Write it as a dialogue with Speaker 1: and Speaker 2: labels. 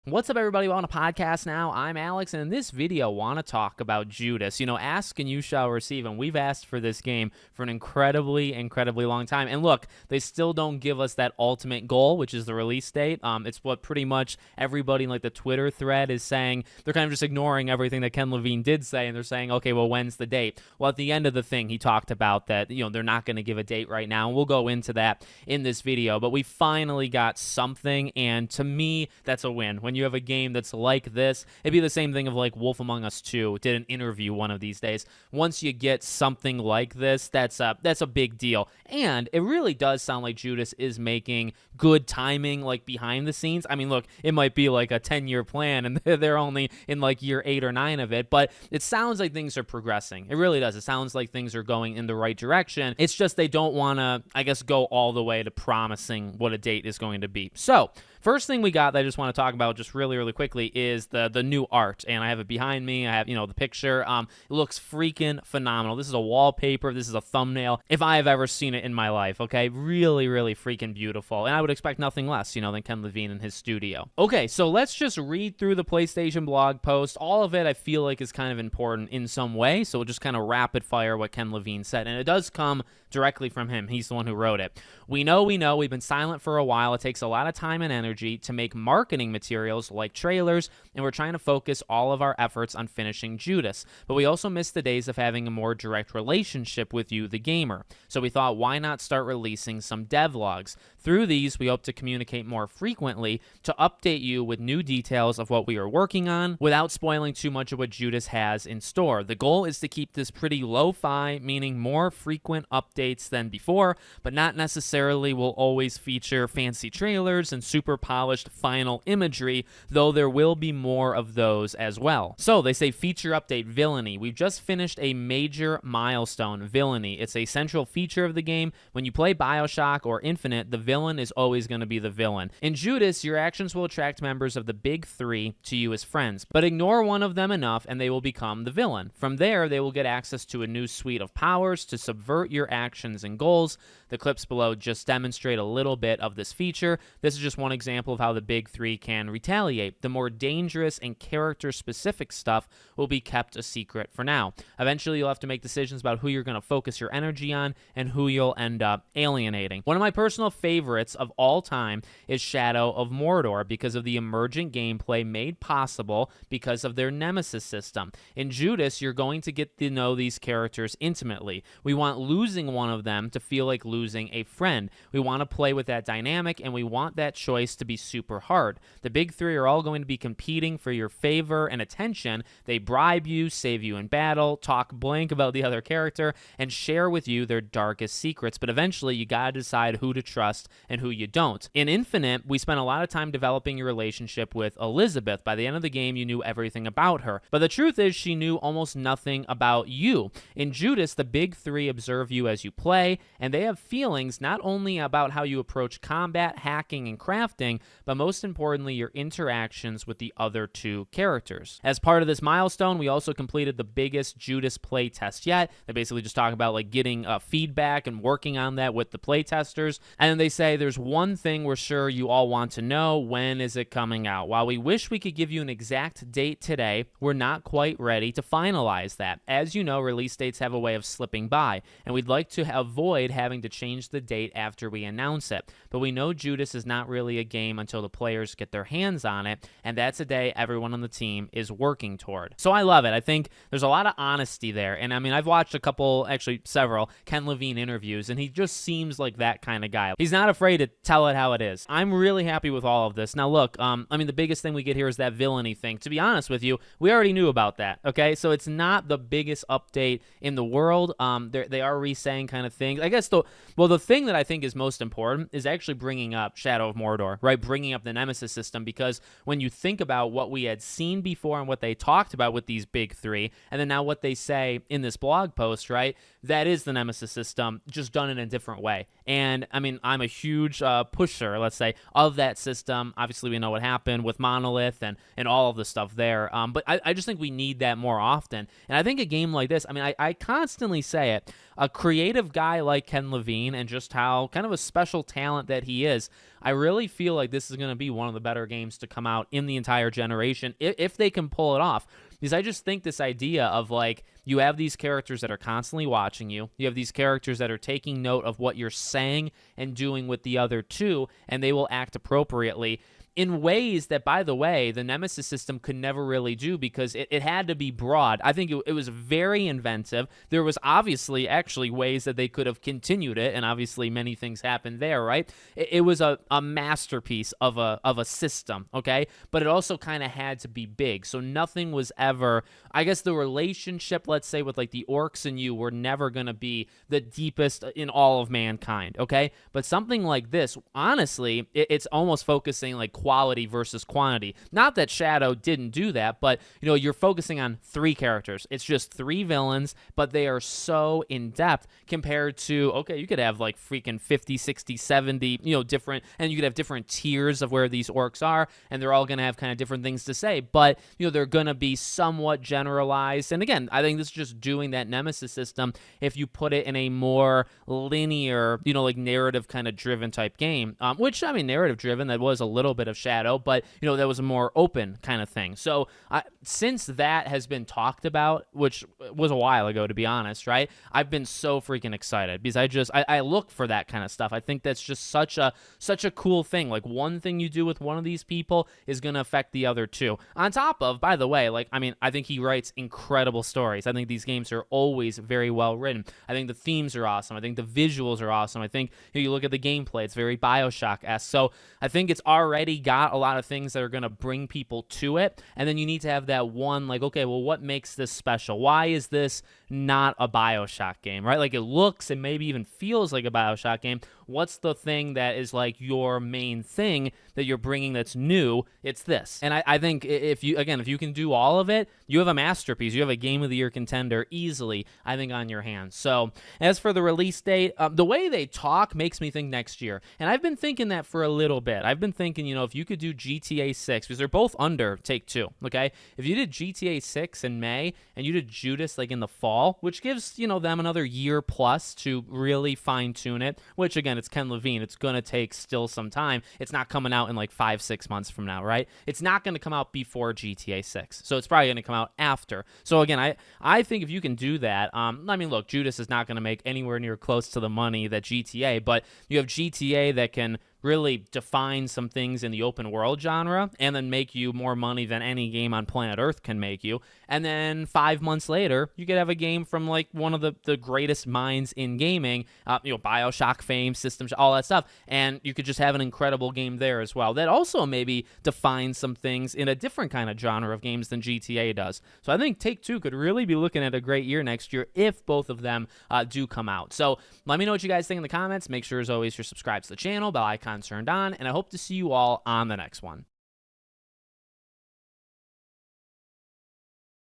Speaker 1: What's up, everybody? Welcome to podcast now. I'm Alex, and in this video, I want to talk about Judas. You know, ask and you shall receive, and we've asked for this game for an incredibly long time. And look, they still don't give us that ultimate goal, which is the release date. It's what pretty much everybody in like the Twitter thread is saying. They're kind of just ignoring everything that Ken Levine did say, and they're saying, okay, well, when's the date? Well, at the end of the thing, he talked about that, you know, they're not going to give a date right now, and we'll go into that in this video. But we finally got something, and to me, that's a win. When you have a game that's like this, it'd be the same thing of like Wolf Among Us 2 did an interview one of these days. Once you get something like this, that's a big deal. And it really does sound like Judas is making good timing, like behind the scenes. I mean, look, it might be like a 10-year plan and they're only in like year 8 or 9 of it, but it sounds like things are progressing. It really does. It sounds like things are going in the right direction. It's just they don't want to, I guess, go all the way to promising what a date is going to be. So first thing we got that I just want to talk about just really quickly is the new art, and I have it behind me. I have, you know, the picture. It looks freaking phenomenal. This is a wallpaper. This is a thumbnail if I have ever seen it in my life. Okay, really freaking beautiful, and I would expect nothing less, you know, than Ken Levine in his studio. Okay, so let's just read through the PlayStation blog post. All of it I feel like is kind of important in some way, so we'll just kind of rapid fire what Ken Levine said, and it does come directly from him. He's the one who wrote it. We know we've been silent for a while. It takes a lot of time and energy to make marketing materials like trailers, and we're trying to focus all of our efforts on finishing Judas. But we also miss the days of having a more direct relationship with you, the gamer. So we thought, why not start releasing some devlogs? Through these, we hope to communicate more frequently to update you with new details of what we are working on without spoiling too much of what Judas has in store. The goal is to keep this pretty lo-fi, meaning more frequent updates than before, but not necessarily will always feature fancy trailers and super polished final imagery, though there will be more of those as well. So they say feature update villainy. We've just finished a major milestone, villainy. It's a central feature of the game. When you play BioShock or Infinite, the villain is always going to be the villain. In Judas, your actions will attract members of the big three to you as friends, but ignore one of them enough and they will become the villain. From there, they will get access to a new suite of powers to subvert your actions and goals. The clips below just demonstrate a little bit of this feature. This is just one example of how the big three can retaliate. The more dangerous and character-specific stuff will be kept a secret for now. Eventually, you'll have to make decisions about who you're going to focus your energy on and who you'll end up alienating. One of my personal favorites of all time is Shadow of Mordor because of the emergent gameplay made possible because of their Nemesis system. In Judas, you're going to get to know these characters intimately. We want losing one of them to feel like losing a friend. We want to play with that dynamic, and we want that choice to be super hard. The big three are all going to be competing for your favor and attention. They bribe you, save you in battle, talk blank about the other character, and share with you their darkest secrets, but eventually you gotta decide who to trust and who you don't. In Infinite, we spent a lot of time developing your relationship with Elizabeth. By the end of the game, you knew everything about her, but the truth is she knew almost nothing about you. In Judas, the big three observe you as you play, and they have feelings not only about how you approach combat, hacking, and crafting, but most importantly, your interactions with the other two characters. As part of this milestone, we also completed the biggest Judas play test yet. They basically just talk about like getting feedback and working on that with the play testers. And then they say there's one thing we're sure you all want to know: when is it coming out? While we wish we could give you an exact date today, we're not quite ready to finalize that. As you know, release dates have a way of slipping by, and we'd like to avoid having to change the date after we announce it. But we know Judas is not really a game until the players get their hands on it, and that's a day everyone on the team is working toward. So I love it. I think there's a lot of honesty there, and I mean, I've watched a couple, actually several, Ken Levine interviews, and he just seems like that kind of guy. He's not afraid to tell it how it is. I'm really happy with all of this. Now look, I mean, the biggest thing we get here is that villainy thing. To be honest with you, we already knew about that, okay? So it's not the biggest update in the world. They are re-saying kind of things. I guess the thing that I think is most important is actually bringing up Shadow of Mordor, right? Bringing up the Nemesis system, because when you think about what we had seen before and what they talked about with these big three, and then now what they say in this blog post, right? That is the Nemesis system, just done in a different way. And I mean, I'm a huge pusher, let's say, of that system. Obviously, we know what happened with Monolith and all of the stuff there. But I just think we need that more often. And I think a game like this, I mean, I constantly say it, a creative guy like Ken Levine and just how kind of a special talent that he is, I really feel like this is going to be one of the better games to come out in the entire generation if they can pull it off. Because I just think this idea of like, you have these characters that are constantly watching you. You have these characters that are taking note of what you're saying and doing with the other two, and they will act appropriately in ways that, by the way, the Nemesis system could never really do because it had to be broad. I think it was very inventive. There was obviously actually ways that they could have continued it, and obviously many things happened there, right? It was a masterpiece of a system, okay? But it also kind of had to be big, so nothing was ever, I guess the relationship, let's say, with like the orcs and you were never going to be the deepest in all of mankind, okay? But something like this, honestly, it's almost focusing like quality versus quantity. Not that Shadow didn't do that, but you're focusing on 3 characters. It's just 3 villains, but they are so in-depth compared to, okay, you could have like freaking 50, 60, 70, different, and you could have different tiers of where these orcs are, and they're all going to have kind of different things to say, but they're going to be somewhat generalized. And again, I think this is just doing that Nemesis system if you put it in a more linear, like narrative kind of driven type game, which, I mean, narrative driven, that was a little bit of Shadow, but that was a more open kind of thing. So since that has been talked about, which was a while ago, to be honest, right? I've been so freaking excited because I look for that kind of stuff. I think that's just such a cool thing. Like, one thing you do with one of these people is going to affect the other two. On top of, by the way, like, I mean, I think he writes incredible stories. I think these games are always very well written. I think the themes are awesome. I think the visuals are awesome. I think you look at the gameplay, it's very Bioshock-esque. So I think it's already got a lot of things that are going to bring people to it, and then you need to have that one, like, okay, well, what makes this special? Why is this not a Bioshock game, right? Like, it looks and maybe even feels like a Bioshock game. What's the thing that is like your main thing that you're bringing that's new? It's this. And I think if you can do all of it, you have a masterpiece. You have a Game of the Year contender easily, I think, on your hands. So as for the release date, the way they talk makes me think next year. And I've been thinking that for a little bit. I've been thinking, if you could do GTA 6, because they're both under Take-Two, okay? If you did GTA 6 in May and you did Judas like in the fall, which gives, them another year plus to really fine-tune it, which, again, it's Ken Levine. It's going to take still some time. It's not coming out in like 5-6 months from now, right? It's not going to come out before GTA 6. So it's probably going to come out after. So again, I think if you can do that, I mean, look, Judas is not going to make anywhere near close to the money that GTA, but you have GTA that can really define some things in the open world genre and then make you more money than any game on planet Earth can make you. And then 5 months later, you could have a game from like one of the greatest minds in gaming, Bioshock fame, systems, all that stuff. And you could just have an incredible game there as well. That also maybe defines some things in a different kind of genre of games than GTA does. So I think Take-Two could really be looking at a great year next year if both of them do come out. So let me know what you guys think in the comments. Make sure, as always, you're subscribed to the channel, bell icon turned on, and I hope to see you all on the next one.